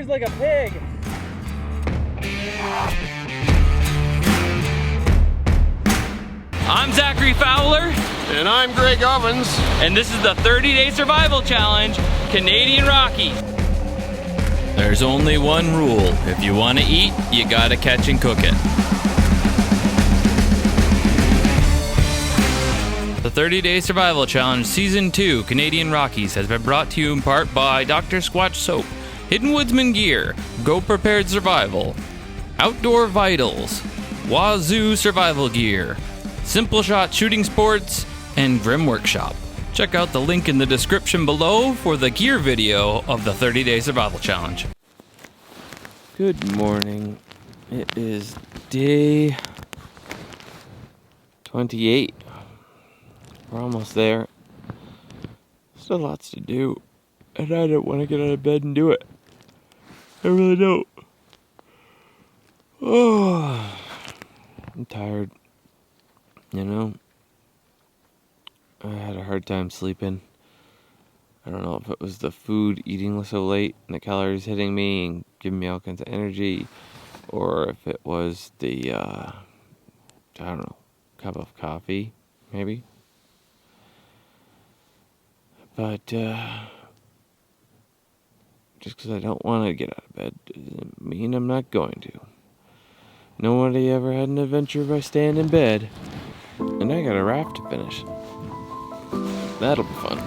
squeeze like a pig. I'm Zachary Fowler. And I'm Greg Ovens. And this is the 30-Day Survival Challenge, Canadian Rockies. There's only one rule. If you want to eat, you gotta catch and cook it. The 30-Day Survival Challenge Season 2, Canadian Rockies, has been brought to you in part by Dr.SQUATCH Soap, Hidden Woodsman Gear, Go Prepared Survival, Outdoor Vitals, Wazoo Survival Gear, SimpleShot Shooting Sports, and GrimWorkShop. Check out the link in the description below for the gear video of the 30-Day Survival Challenge. Good morning. It is day 28. We're almost there. Still lots to do, and I don't want to get out of bed and do it. I really don't. Oh, I'm tired. You know, I had a hard time sleeping. I don't know if it was the food, eating so late, and the calories hitting me and giving me all kinds of energy, or if it was the, I don't know, cup of coffee, maybe. But, just because I don't want to get out of bed doesn't mean I'm not going to. Nobody ever had an adventure by staying in bed. And I got a raft to finish. That'll be fun.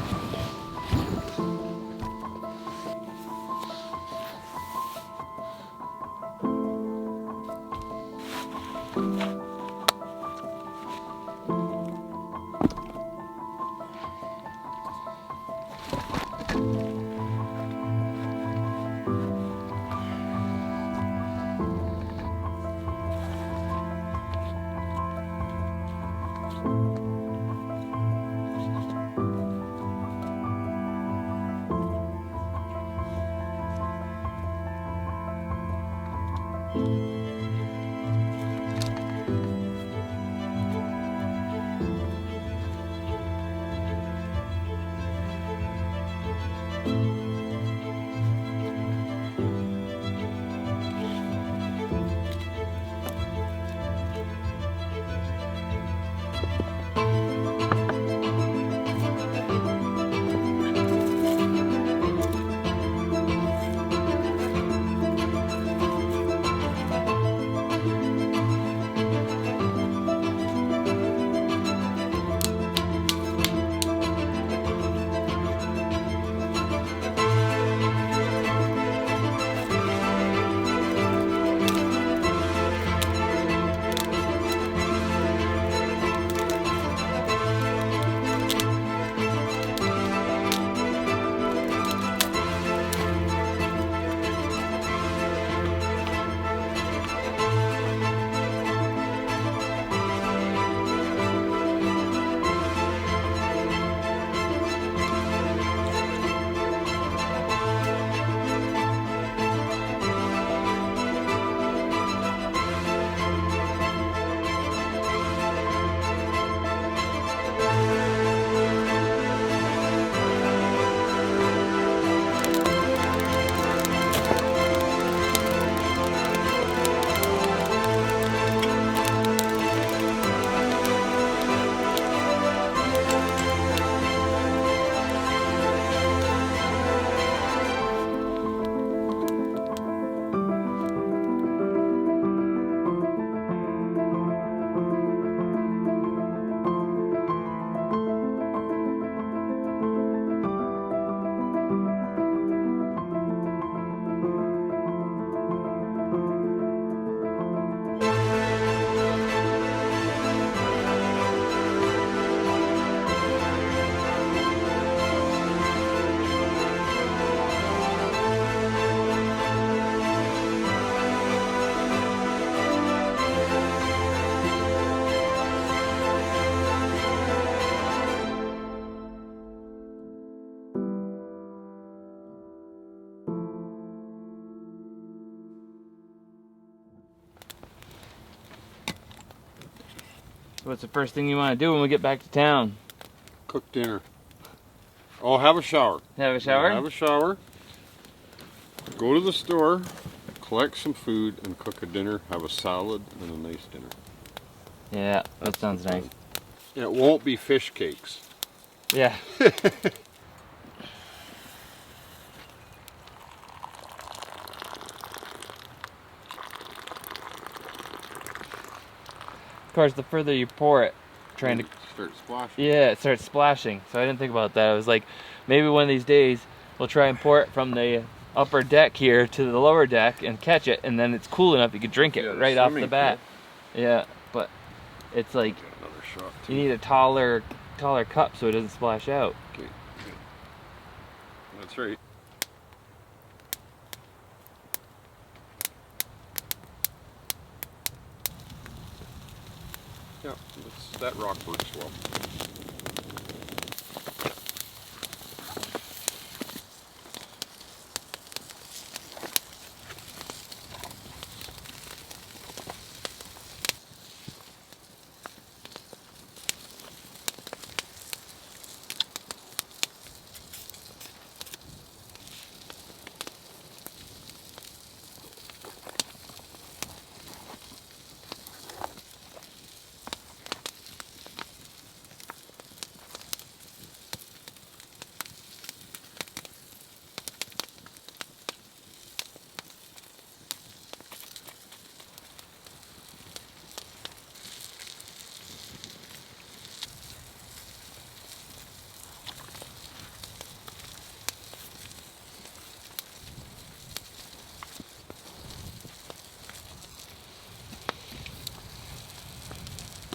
What's the first thing you want to do when we get back to town? Cook dinner. Oh, have a shower. Have a shower? Have a shower. Go to the store, collect some food, and cook a dinner. Have a salad and a nice dinner. Yeah, that sounds nice. And it won't be fish cakes. Yeah. Of course, the further you pour it, trying to start splashing. Yeah, it starts splashing. So I didn't think about that. I was like, maybe one of these days we'll try and pour it from the upper deck here to the lower deck and catch it, and then it's cool enough you could drink it right off the bat. Yeah, but it's like another shot you need a taller cup so it doesn't splash out. Okay. That's right. Yeah, that rock works well.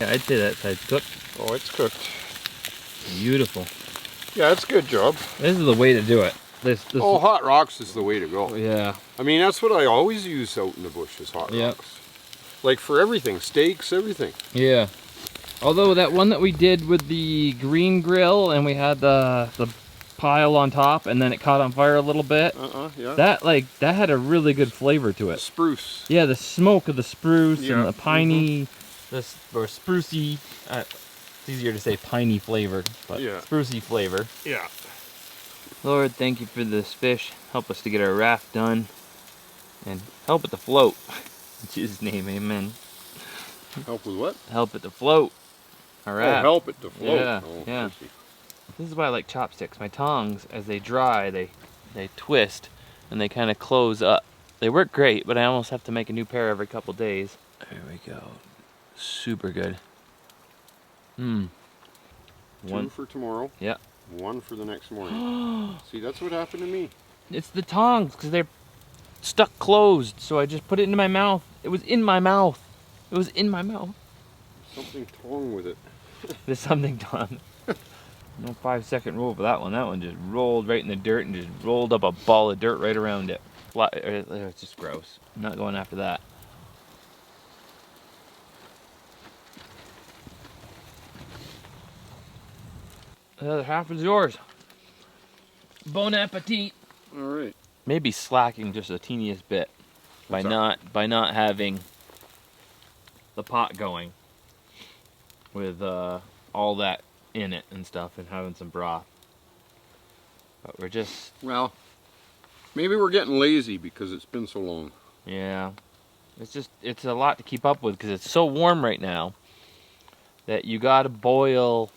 Yeah, I'd say that side's cooked. Oh, it's cooked. Beautiful. Yeah, it's a good job. This is the way to do it. This Oh, hot rocks is the way to go. Yeah. I mean, that's what I always use out in the bush is hot rocks. Like for everything, steaks, everything. Yeah. Although that one that we did with the green grill and we had the pile on top and then it caught on fire a little bit. Yeah. That had a really good flavor to it. Spruce. Yeah, the smoke of the spruce and the piney, or sprucey. It's easier to say piney flavor, but sprucey flavor. Yeah. Lord, thank you for this fish. Help us to get our raft done and help it to float. In Jesus' name, amen. Help with what? Help it to float. All right. Oh, help it to float. Yeah, yeah. This is why I like chopsticks. My tongs, as they dry, they twist and they kind of close up. They work great, but I almost have to make a new pair every couple days. There we go. Super good. Two for tomorrow. Yeah. One for the next morning. See, that's what happened to me. It's the tongs, because they're stuck closed. So I just put it into my mouth. It was in my mouth. It was in my mouth. Something wrong with it. There's something done. No 5-second rule for that one. That one just rolled right in the dirt and just rolled up a ball of dirt right around it. It's just gross. I'm not going after that. The other half is yours. Bon appetit. All right. Maybe slacking just the teeniest bit by not having the pot going with all that in it and stuff and having some broth. But we're just... Well, maybe we're getting lazy because it's been so long. Yeah. It's a lot to keep up with because it's so warm right now that you gotta boil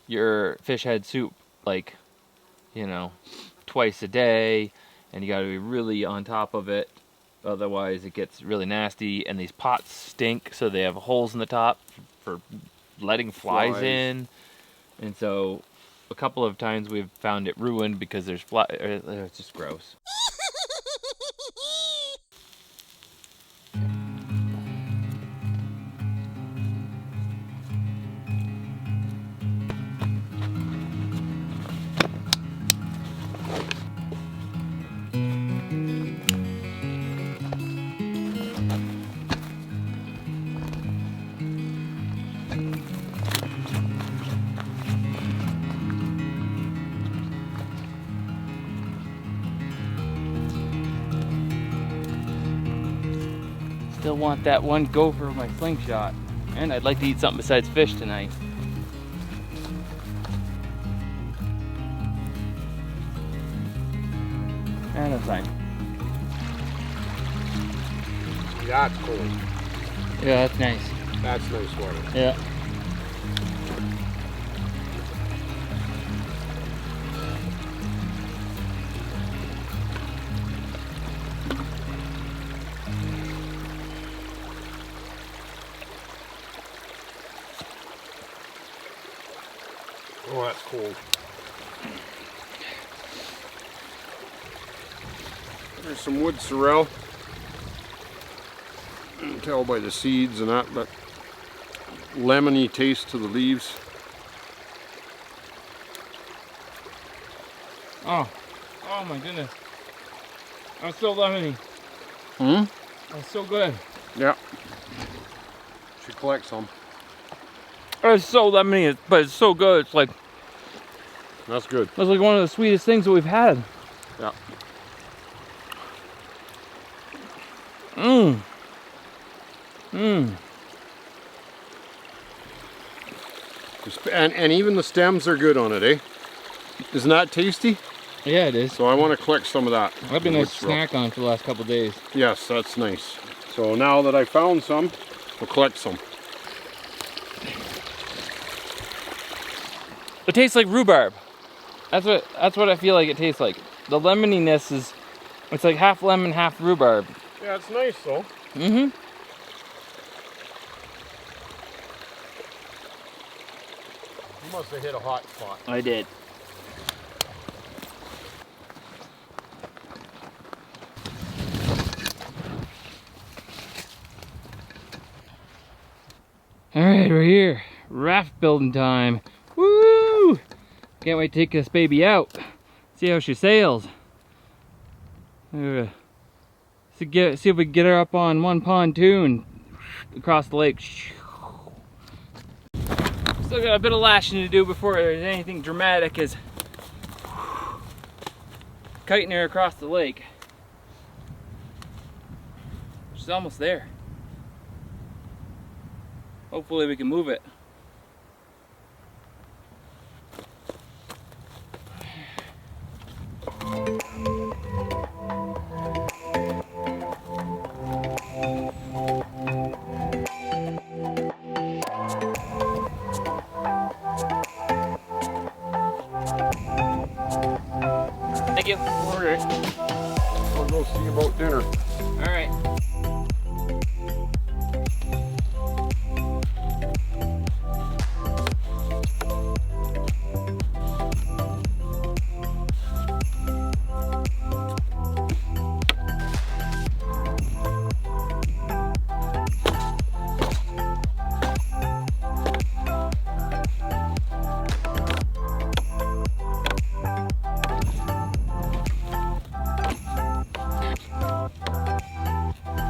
your fish head soup like, you know, twice a day, and you gotta be really on top of it, otherwise it gets really nasty. And these pots stink, so they have holes in the top for letting flies in, and so a couple of times we've found it ruined because there's flies. It's just gross. Still want that one gopher with my slingshot. And I'd like to eat something besides fish tonight. And that's fine. that's cold. Yeah, that's nice. That's nice water. Yeah. Oh, that's cold. There's some wood sorrel. You can tell by the seeds and that, but lemony taste to the leaves. Oh my goodness. That's so lemony. That's so good. Yeah. Should collect some. It's so lemony, but it's so good. It's like, that's good. that's like one of the sweetest things that we've had. Yeah. And even the stems are good on it, eh? Isn't that tasty? Yeah, it is. So I want to collect some of that. That'd be nice to snack on for the last couple of days. Yes, that's nice. So now that I found some, we'll collect some. It tastes like rhubarb. That's what I feel like it tastes like. The lemoniness is, it's like half lemon, half rhubarb. Yeah, it's nice though. Mm-hmm. You must have hit a hot spot. I did. Alright, we're here. Raft building time. Woo! Can't wait to take this baby out. See how she sails. See if we can get her up on one pontoon across the lake. Still got a bit of lashing to do before there's anything dramatic as kiting her across the lake. She's almost there. Hopefully we can move it. Thank you. Alright. I'll go see about dinner. Alright.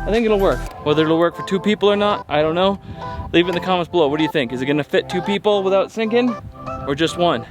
I think it'll work. Whether it'll work for 2 people or not, I don't know. Leave it in the comments below. What do you think? Is it gonna fit 2 people without sinking? Or just 1?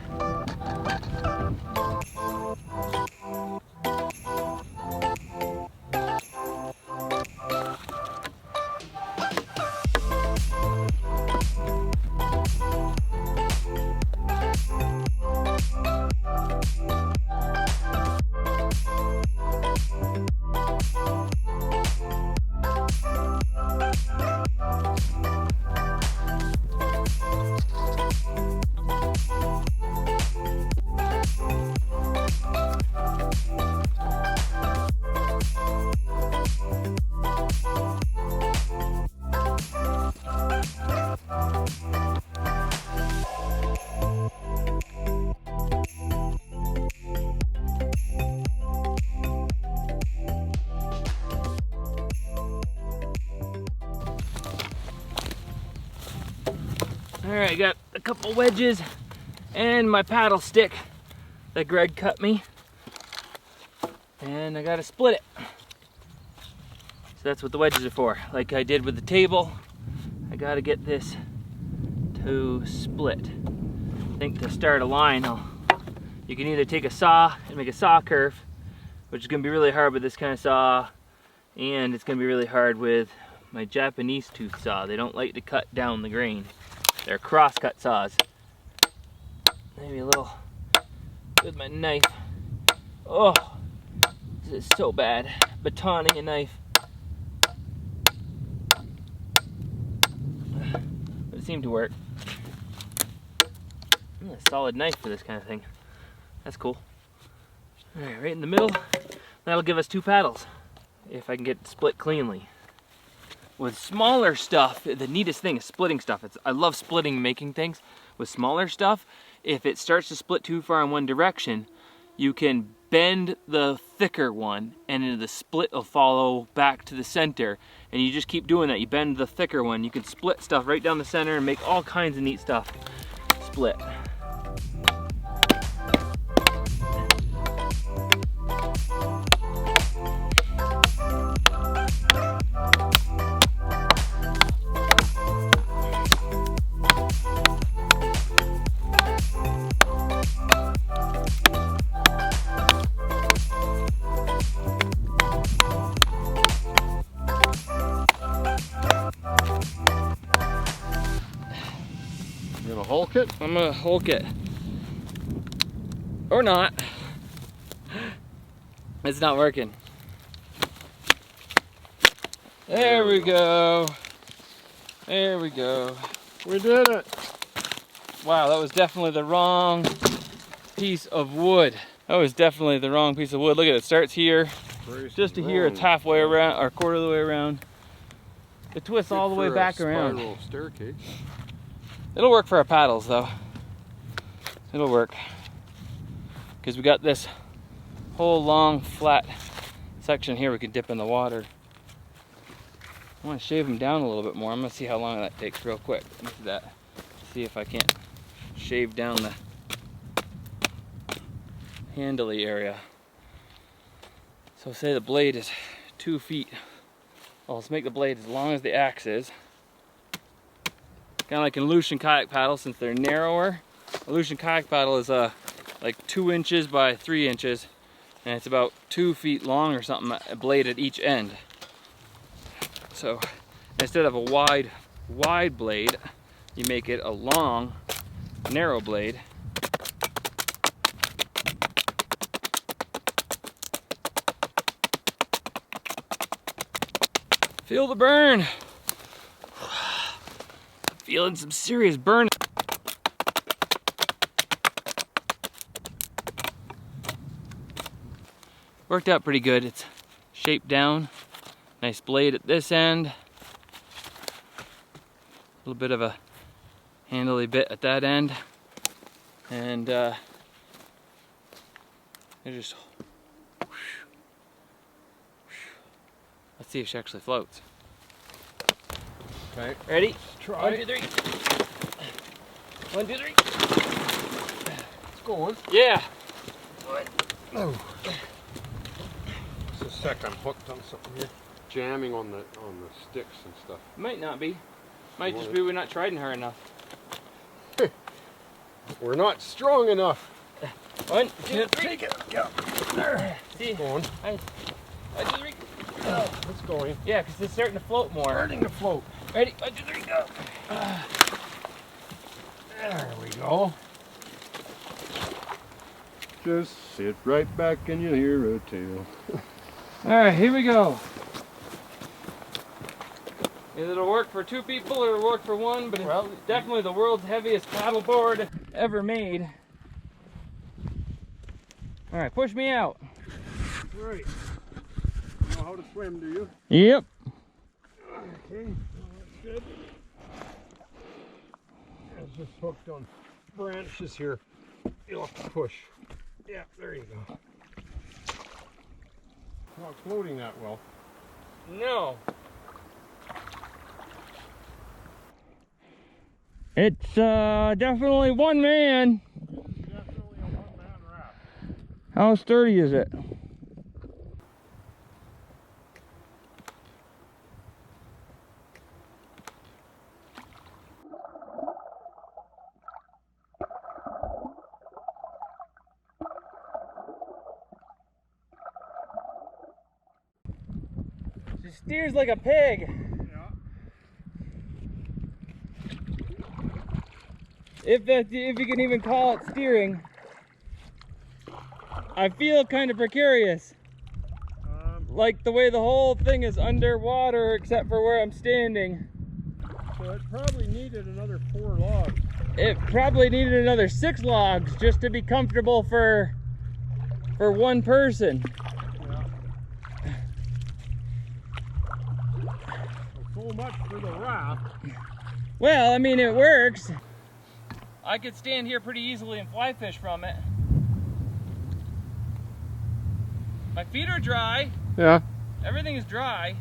Alright, I got a couple wedges and my paddle stick that Greg cut me. And I gotta split it. So that's what the wedges are for. Like I did with the table, I gotta get this to split. I think to start a line, you can either take a saw and make a saw curve, which is gonna be really hard with this kind of saw, and it's gonna be really hard with my Japanese tooth saw. They don't like to cut down the grain. They're cross-cut saws. Maybe a little with my knife. Oh, this is so bad. Batoning a knife. seemed to work. A solid knife for this kind of thing. That's cool. All right, right in the middle. That'll give us 2 paddles, if I can get it split cleanly. With smaller stuff, the neatest thing is splitting stuff. I love splitting and making things. With smaller stuff, if it starts to split too far in one direction, you can bend the thicker one and the split will follow back to the center. And you just keep doing that. You bend the thicker one. You can split stuff right down the center and make all kinds of neat stuff split. Hulk it? I'm gonna hulk it. Or not. It's not working. There we go. There we go. We did it. Wow, that was definitely the wrong piece of wood. That was definitely the wrong piece of wood. Look at it, it starts here. Just to here, it's halfway around, or quarter of the way around. It twists all the way back around. Spiral staircase. It'll work for our paddles though. It'll work. Because we got this whole long flat section here we can dip in the water. I want to shave them down a little bit more. I'm going to see how long that takes real quick. Let me do that. See if I can't shave down the handly area. So say the blade is 2 feet. Well, let's make the blade as long as the axe is. Kind of like an Aleutian kayak paddle, since they're narrower. Aleutian kayak paddle is like 2 inches by 3 inches, and it's about 2 feet long or something, a blade at each end. So instead of a wide blade, you make it a long, narrow blade. Feel the burn. Feeling some serious burn. Worked out pretty good. It's shaped down. Nice blade at this end. A little bit of a handly bit at that end. And it just... Let's see if she actually floats. Okay. Ready? Try. 1, 2, 3. 1, 2, 3. It's going. Yeah. Oh. Just a sec, I'm hooked on something here. Jamming on the sticks and stuff. Might not be. Might just be we're not trying hard enough. We're not strong enough. 1, 2, 3. Take it. Go. There. See? Going. 1, 2, 3. Oh, it's going. Yeah, because it's starting to float more. Starting to float. Ready? 1, 2, 3, go. There we go. Just sit right back and you'll hear a tale. Alright, here we go. It'll work for 2 people or it'll work for 1, but it's definitely the world's heaviest paddleboard ever made. Alright, push me out. Right. You know how to swim, do you? Yep. Okay, well, that's good. It's just hooked on branches here. You'll have to push. Yeah, there you go. Not floating that well. No. It's definitely one man. It's definitely a one-man raft. How sturdy is it? She steers like a pig. If you can even call it steering. I feel kind of precarious. Like the way the whole thing is underwater except for where I'm standing. So it probably needed another 4 logs. It probably needed another 6 logs just to be comfortable for one person. Yeah. So much for the raft. Well, I mean, it works. I could stand here pretty easily and fly fish from it. My feet are dry. Yeah. Everything is dry.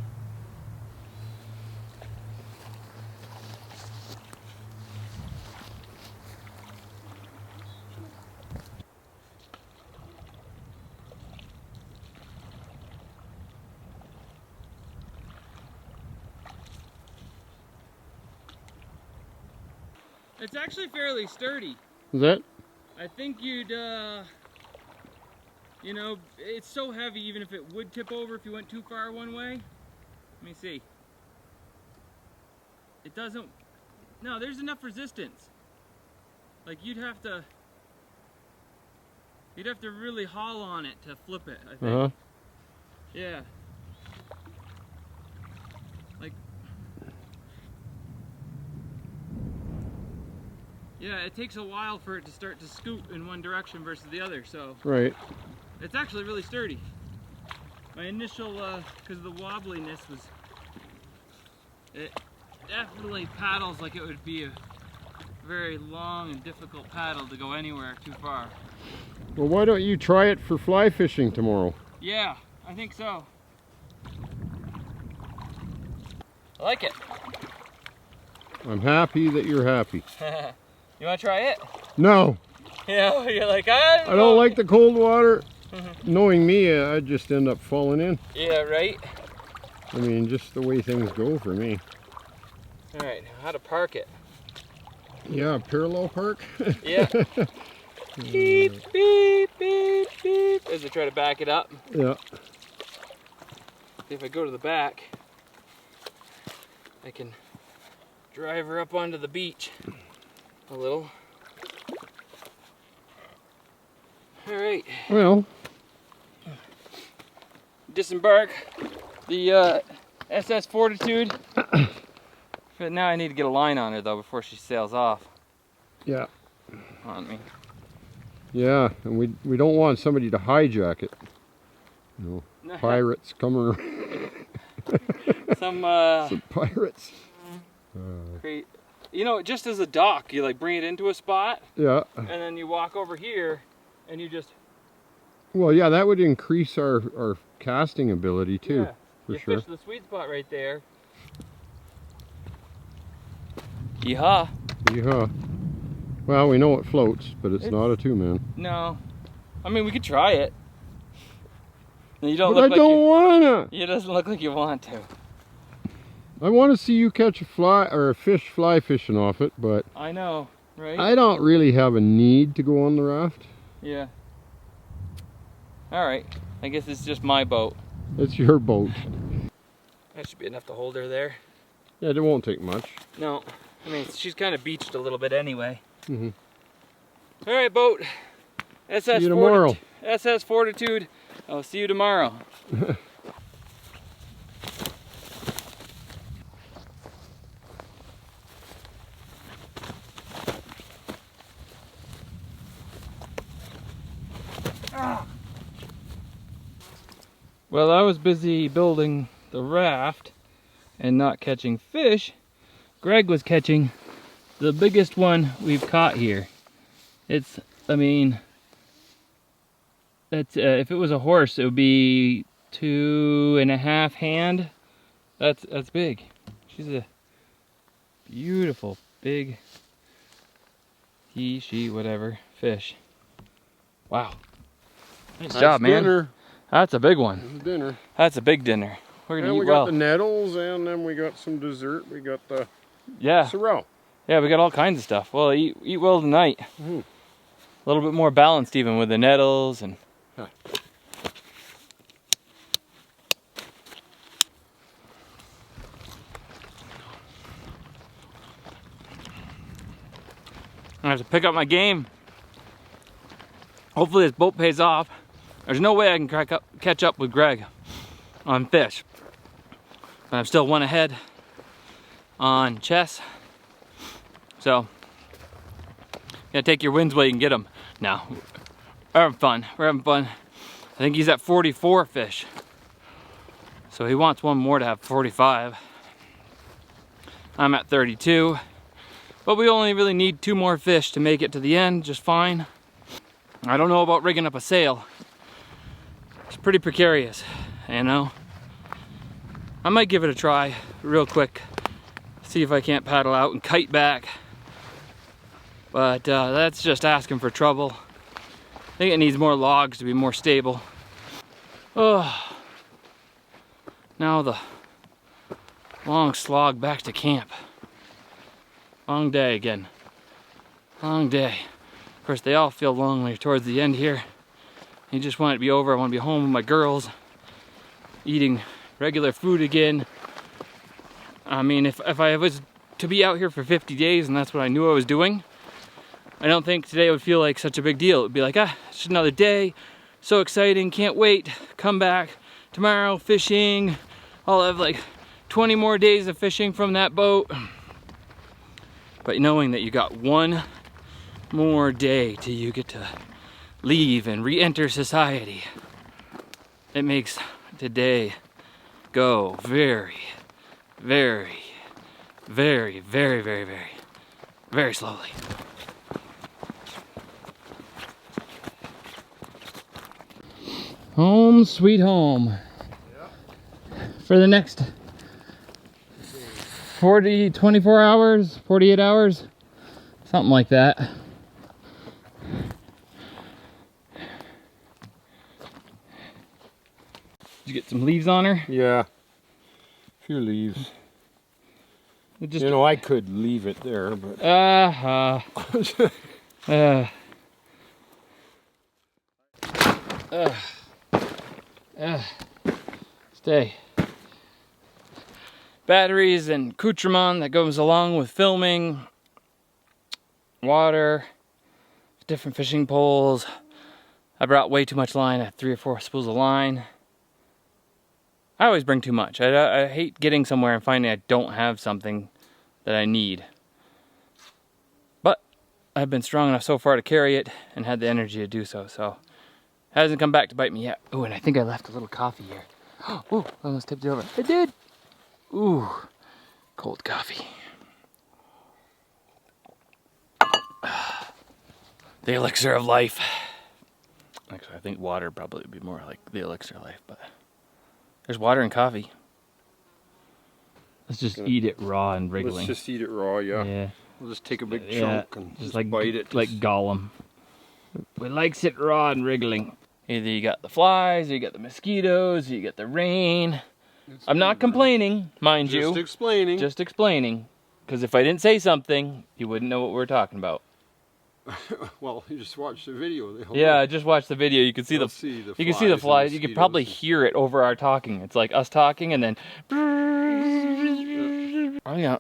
It's actually fairly sturdy. Is that? I think you'd, you know, it's so heavy even if it would tip over if you went too far one way. Let me see. It doesn't, no, there's enough resistance. Like you'd have to really haul on it to flip it, I think. Uh-huh. Yeah. Like, yeah, it takes a while for it to start to scoot in one direction versus the other, so. Right. It's actually really sturdy. My initial, because of the wobbliness it definitely paddles like it would be a very long and difficult paddle to go anywhere too far. Well, why don't you try it for fly fishing tomorrow? Yeah, I think so. I like it. I'm happy that you're happy. You want to try it? No. Yeah, you're like, I don't like the cold water. Knowing me, I'd just end up falling in. Yeah, right? I mean, just the way things go for me. Alright, how to park it? Yeah, parallel park. Yeah. Beep, beep, beep, beep. As I try to back it up. Yeah. If I go to the back, I can drive her up onto the beach a little. Alright. Well. Disembark the SS Fortitude. But now I need to get a line on her though before she sails off. Yeah. On me. Yeah, and we don't want somebody to hijack it. You know, pirates coming around. Some pirates. You know, just as a dock, you like bring it into a spot. Yeah. And then you walk over here and you just. Well, yeah, that would increase our casting ability too. Yeah. For sure. Fish the sweet spot right there. Yeehaw. Yeehaw. Well, we know it floats, but it's not a 2-man. No. I mean, we could try it. You don't but look I don't wanna. It doesn't look like you want to. I want to see you catch a fly or a fish fly fishing off it, but I know, right? I don't really have a need to go on the raft. Yeah. All right. I guess it's just my boat. It's your boat. That should be enough to hold her there. Yeah, it won't take much. No. I mean, she's kind of beached a little bit anyway. Mm-hmm. All right, boat. See you tomorrow. SS Fortitude. I'll see you tomorrow. Well, I was busy building the raft and not catching fish. Greg was catching the biggest one we've caught here. It's, I mean, that's if it was a horse, it would be 2.5 hand. That's big. She's a beautiful big he, she, whatever fish. Wow. Nice job, man. Dinner. That's a big one. This is dinner. That's a big dinner. We're gonna eat we well. got the nettles, and then we got some dessert. We got the yeah. sorrel. Yeah, we got all kinds of stuff. Well, eat well tonight. Mm-hmm. A little bit more balanced even with the nettles and. Huh. I have to pick up my game. Hopefully this boat pays off. There's no way I can catch up with Greg on fish. But I'm still one ahead. on chess. So, gotta take your wins while you can get them. Now, we're having fun. We're having fun. I think he's at 44 fish. So he wants one more to have 45. I'm at 32. But we only really need 2 more fish to make it to the end, just fine. I don't know about rigging up a sail. It's pretty precarious, you know? I might give it a try real quick. See if I can't paddle out and kite back. But that's just asking for trouble. I think it needs more logs to be more stable. Oh, now the long slog back to camp. Long day again. Long day. Of course, they all feel lonely towards the end here. You just want it to be over. I want to be home with my girls, eating regular food again. I mean, if I was to be out here for 50 days and that's what I knew I was doing, I don't think today would feel like such a big deal. It would be like, it's just another day. So exciting, can't wait. Come back tomorrow fishing. I'll have like 20 more days of fishing from that boat. But knowing that you got one more day till you get to leave and re-enter society, it makes today go very, very, very, very, very, very, very slowly. Home sweet home. Yeah. For the next 24 hours, 48 hours, something like that. Did you get some leaves on her? Yeah, a few leaves. Just, you know, I could leave it there, but... Stay. Batteries and accoutrement that goes along with filming, water, different fishing poles. I brought way too much line. I had 3 or 4 spools of line. I always bring too much. I hate getting somewhere and finding I don't have something that I need. But I've been strong enough so far to carry it and had the energy to do so. So it hasn't come back to bite me yet. Oh, and I think I left a little coffee here. Oh, I almost tipped it over. I did. Ooh, cold coffee. The elixir of life. Actually, I think water probably would be more like the elixir of life, but there's water and coffee. Let's just eat it raw and wriggling. Let's just eat it raw, yeah. Yeah. We'll just take a big chunk and just like bite it. Like Gollum. We likes it raw and wriggling. Either you got the flies, or you got the mosquitoes, or you got the rain. I'm not complaining, mind you. Just explaining. Just explaining. Because if I didn't say something, you wouldn't know what we're talking about. Well, you just watch the video. Yeah, just watch the video. You can see the flies. You can see the flies. You can probably hear it over our talking. It's like us talking and then. Oh yeah.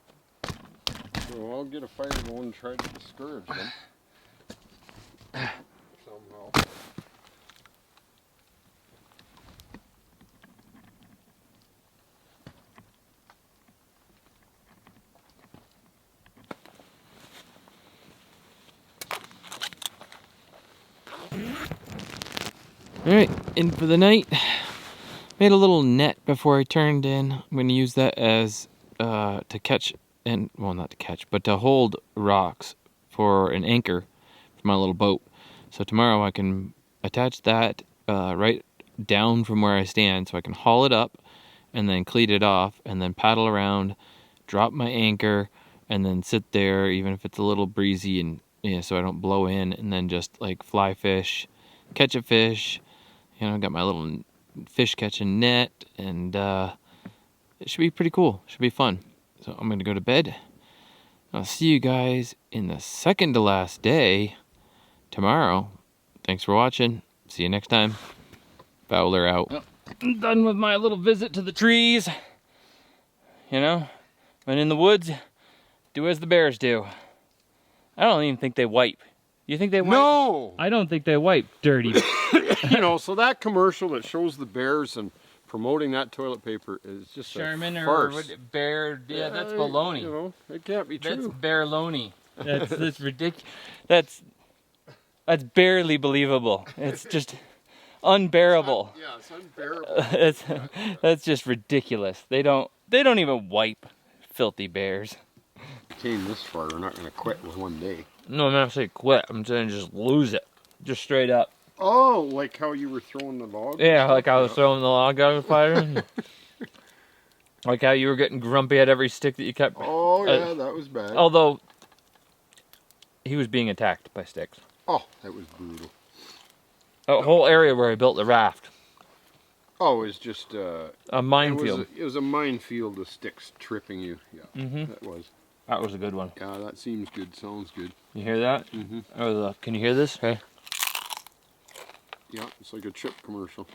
So I'll get a fire going and try to discourage them. Somehow. Alright, in for the night. Made a little net before I turned in. I'm going to use that as to catch, and well, not to catch, but to hold rocks for an anchor for my little boat. So tomorrow I can attach that right down from where I stand so I can haul it up and then cleat it off and then paddle around, drop my anchor, and then sit there even if it's a little breezy and so I don't blow in, and then just like fly fish, catch a fish. You know, got my little fish catching net, and it should be pretty cool. Should be fun. So I'm going to go to bed. I'll see you guys in the second to last day tomorrow. Thanks for watching. See you next time. Fowler out. Well, I'm done with my little visit to the trees. You know, when in the woods, do as the bears do. I don't even think they wipe. You think they wipe? No! I don't think they wipe, dirty. You know, so that commercial that shows the bears and promoting that toilet paper is just Charmin a or farce. what, Bear, yeah, that's baloney. You know, it can't be true. That's bear-loney. That's ridiculous. That's barely believable. It's just unbearable. It's unbearable. That's just ridiculous. They don't even wipe filthy bears. Came this far, we're not going to quit with one day. No, I'm not saying quit. I'm saying just lose it. Just straight up. Oh, like how you were throwing the log? Yeah, like I was throwing the log out of the fire. Like how you were getting grumpy at every stick that you kept. Oh, yeah, that was bad. Although, he was being attacked by sticks. Oh, that was brutal. A whole area where I built the raft. Oh, it was just... a minefield. It was a minefield of sticks tripping you. Yeah, that was. That was a good one. Yeah, that seems good. Sounds good. You hear that? Mm-hmm. Oh, can you hear this? Hey. Yeah, it's like a chip commercial.